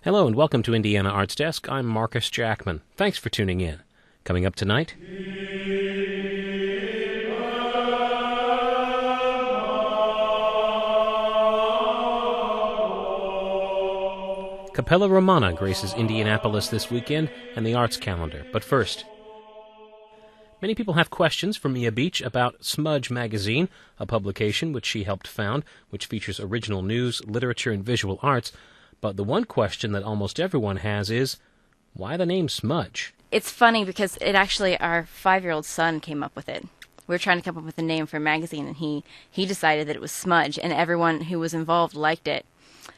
Hello and welcome to Indiana Arts Desk. I'm Marcus Jackman. Thanks for tuning in. Coming up tonight, Capella Romana graces Indianapolis this weekend and the arts calendar. But first, many people have questions for Mia Beach about Smudge Magazine, a publication which she helped found, which features original news, literature, and visual arts. But the one question that almost everyone has is, why the name Smudge? It's funny because it actually, our 5-year-old son came up with it. We were trying to come up with a name for a magazine, and he decided that it was Smudge, and everyone who was involved liked it.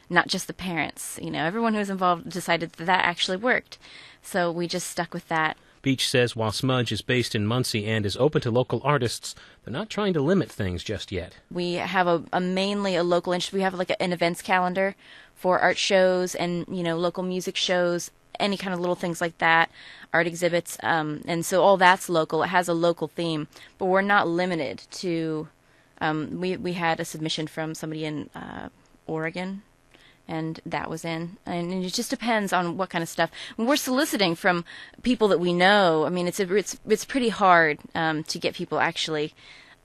Not just the parents. Everyone who was involved decided that that actually worked. So we just stuck with that. Beach says while Smudge is based in Muncie and is open to local artists, they're not trying to limit things just yet. We have mainly a local interest. We have like an events calendar for art shows and, local music shows, any kind of little things like that, art exhibits. And so all that's local. It has a local theme, but we're not limited to, we had a submission from somebody in Oregon, and that was in. And it just depends on what kind of stuff. When we're soliciting from people that we know, it's pretty hard to get people actually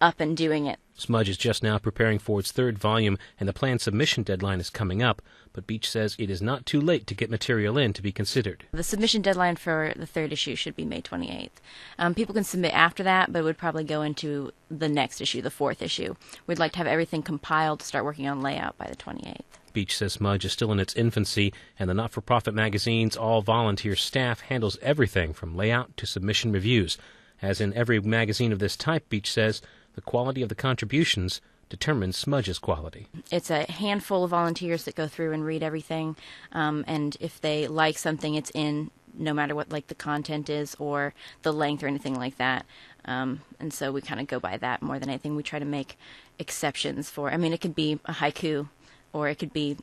up and doing it. Smudge is just now preparing for its third volume, and the planned submission deadline is coming up, but Beach says it is not too late to get material in to be considered. The submission deadline for the third issue should be May 28th. People can submit after that, but it would probably go into the next issue, the fourth issue. We'd like to have everything compiled to start working on layout by the 28th. Beach says Smudge is still in its infancy, and the not-for-profit magazine's all-volunteer staff handles everything from layout to submission reviews. As in every magazine of this type, Beach says, the quality of the contributions determines Smudge's quality. It's a handful of volunteers that go through and read everything, and if they like something, it's in, no matter what the content is or the length or anything like that. And so we kind of go by that more than anything. We try to make exceptions for, it could be a haiku, or it could be,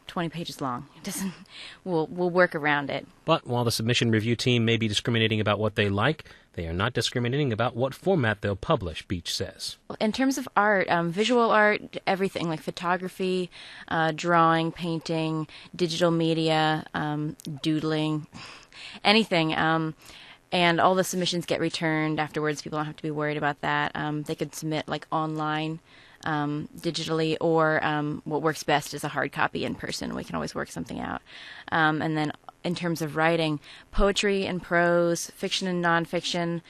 20 pages long. It doesn't. We'll work around it. But while the submission review team may be discriminating about what they like, they are not discriminating about what format they'll publish, Beach says. In terms of art, visual art, everything like photography, drawing, painting, digital media, doodling, anything. And all the submissions get returned afterwards. People don't have to be worried about that. They could submit online. Digitally, or what works best is a hard copy in person. We can always work something out. And then in terms of writing, poetry and prose, fiction and nonfiction,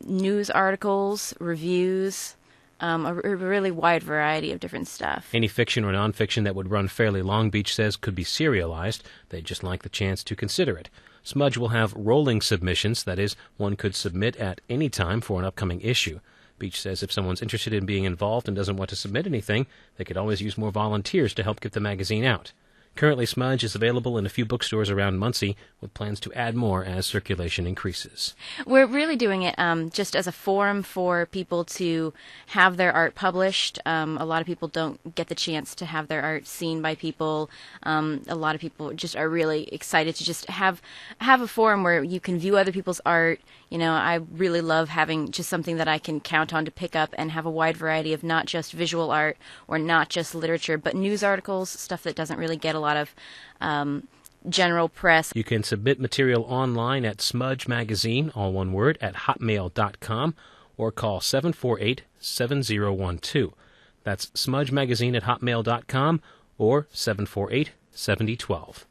news articles, reviews, a really wide variety of different stuff. Any fiction or nonfiction that would run fairly long, Beach says, could be serialized. They'd just like the chance to consider it. Smudge will have rolling submissions, that is, one could submit at any time for an upcoming issue. Beach says if someone's interested in being involved and doesn't want to submit anything, they could always use more volunteers to help get the magazine out. Currently, Smudge is available in a few bookstores around Muncie, with plans to add more as circulation increases. We're really doing it just as a forum for people to have their art published. A lot of people don't get the chance to have their art seen by people. A lot of people just are really excited to just have a forum where you can view other people's art. I really love having just something that I can count on to pick up and have a wide variety of not just visual art or not just literature, but news articles, stuff that doesn't really get a lot of general press. You can submit material online at Smudge Magazine, all one word, at hotmail.com, or call 748-7012. That's Smudge Magazine at hotmail.com or 748-7012.